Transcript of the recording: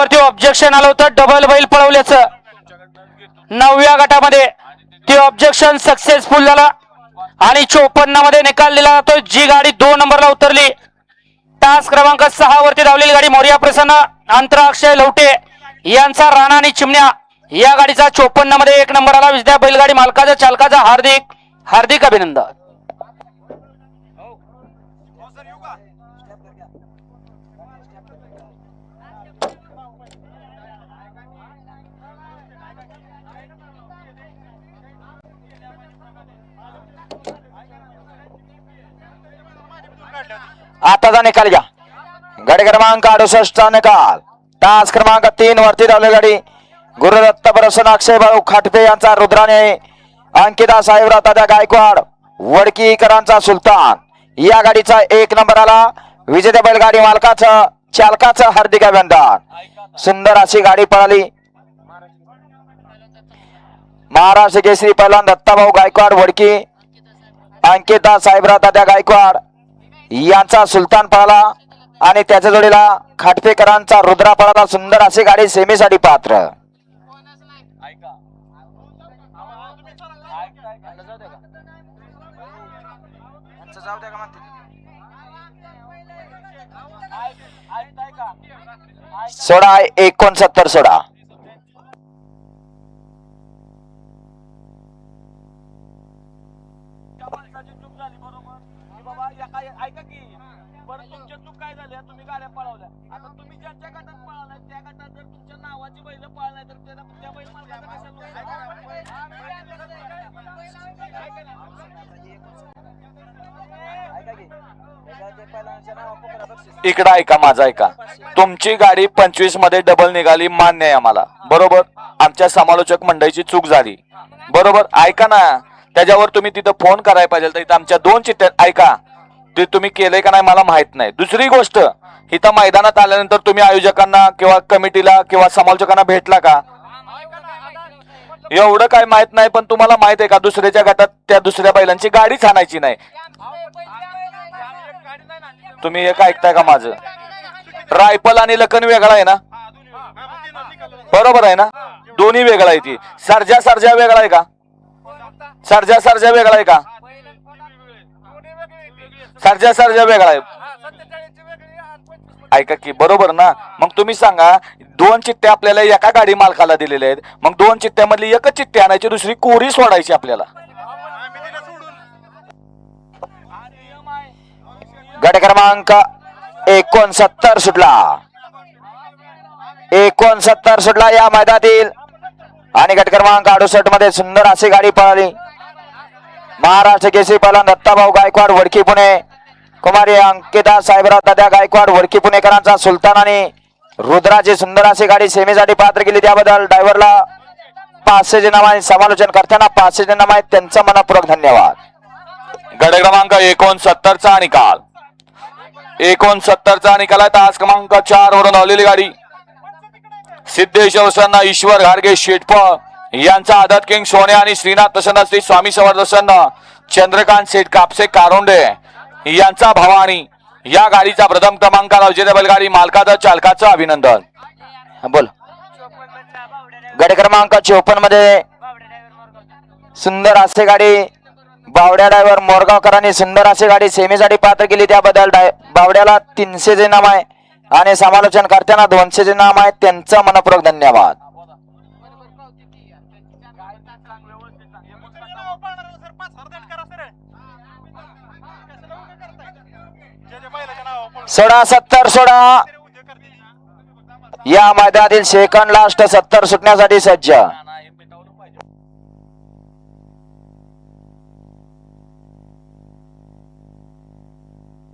त्याच्यावरती ऑब्जेक्शन आलं होतं डबल बैल पळवल्याचं 9व्या गटामध्ये ते ऑब्जेक्शन सक्सेसफुल झालं आणि 54 मध्ये निकाल दिला जातो। जी गाडी 2 नंबरला उतरली तास क्रमांक 6 वरती धावलेली गाडी मोरिया प्रसन्न अंतरा अक्षय लवटे यांचा राणा आणि चिमण्या या गाडीचा 54 मध्ये 1 नंबर आला। विद्या बैलगाडी मालकाचा चालकाचा हार्दिक हार्दिक अभिनंदन। आताचा निकाल घ्या। गाडी क्रमांक 68 चा निकाल तास क्रमांक 3 वरती धावलेली गाडी गुरुदत्त प्रसन्न अक्षय भाऊ खाटपे यांचा रुद्राने अंकिता साहेबराव तात्या गायकवाड वडकीकरांचा सुलतान या गाडीचा 1 नंबर आला। विजेते बैलगाडी मालकाचं चालकाचं हार्दिक अभिनंदन। सुंदर अशी गाडी पळाली। महाराष्ट्र केसरी पहिलवान दत्ताभाऊ गायकवाड वडकी अंकिता साहेबराव तात्या गायकवाड यांचा सुलतान पळाला आणि त्याच्या जोडीला खाटपेकरांचा रुद्रा पळाला। सुंदर अशी गाडी सेमीसाठी पात्र। सोडा 69 सोडा ऐका की बरं तुमच्या चूक काय झाल्या तुम्ही गाड्या पळवल्या आता तुम्ही ज्यांच्या गटात पळालाय त्या गटात जर तुमच्या नावाची बैल पळालाय तर त्या बैल मालकाचा इकडं ऐका माझा ऐका तुमची गाडी 25 मध्ये डबल निघाली मान्य आहे आम्हाला बरोबर। आमच्या समालोचक मंडळीची चूक झाली बरोबर ऐका ना त्याच्यावर तुम्ही तिथं फोन करायला पाहिजे तर इथं आमच्या 2 चिठ्ठ्या ऐका ते तुम्ही केलंय का नाही मला माहित नाही। दुसरी गोष्ट इथं मैदानात आल्यानंतर तुम्ही आयोजकांना किंवा कमिटीला किंवा समालोचकांना भेटला का एवढं काय माहित नाही पण तुम्हाला माहित आहे का दुसऱ्याच्या गटात त्या दुसऱ्या बैलांची गाडीच आणायची नाही। तुम्ही एक ऐकताय का माझं रायफल आणि लखन वेगळा आहे ना बरोबर आहे ना दोन्ही वेगळा आहे ती सर्जा सर्जा वेगळा आहे का सर्जा सर्जा वेगळा आहे का सर्जा सर्जा वेगळा आहे ऐका की बरोबर ना मग तुम्ही सांगा 2 चिठ्ठ्या आपल्याला एका गाडी मालकाला दिलेल्या आहेत मग 2 चिठ्ठ्यामधली एकच चिठ्ठी आणायची दुसरी कोरी सोडायची आपल्याला। गाडी क्रमांक 69 सुटला 69 सुटला या मैदानातील आणि गट क्रमांक 68 मध्ये सुंदर अशी गाडी पळाली। महाराष्ट्र केसरी पहिलवान दत्ताभाऊ गायकवाड वडकी पुणे कुमारी अंकिता साहेबराव तात्या गायकवाड वडकी पुणेकरांचा सुलतान आणि रुद्राची सुंदर अशी गाडी सेमीसाठी पात्र केली त्याबद्दल ड्रायव्हरला 500 नाम आहे समालोचन करताना 500 नाम आहेत त्यांचा मनपूर्वक धन्यवाद। गट क्रमांक 69 चा निकाल 69 चा निकाल आहे। तास क्रमांक 4 वरून धावलेली गाडी सिद्धेश्वर सन्न ईश्वर घाडगे शेटफळ यांचा आदत किंग सोने आणि श्रीनाथ प्रसन्न श्री स्वामी समर्थ चंद्रकांत शेठ कापसे कारोंडे यांचा भवानी या गाडीचा प्रथम क्रमांकाला विजेता बैलगाडी मालकाचं चालकाचं अभिनंदन। बोल गाडी क्रमांक 54 मध्ये सुंदर अशी गाडी बावड्या ड्रायव्हर मोरगावकरांनी सुंदर अशी गाडी सेमीसाठी पात्र केली त्याबद्दल बावड्याला 300 नाम आहे आणि समालोचन करताना 200 नाम आहेत त्यांचा मनपूर्वक धन्यवाद। सोडा 70 सोडा या मैदानातील सेकंड लास्ट 70 सुटण्यासाठी सज्ज।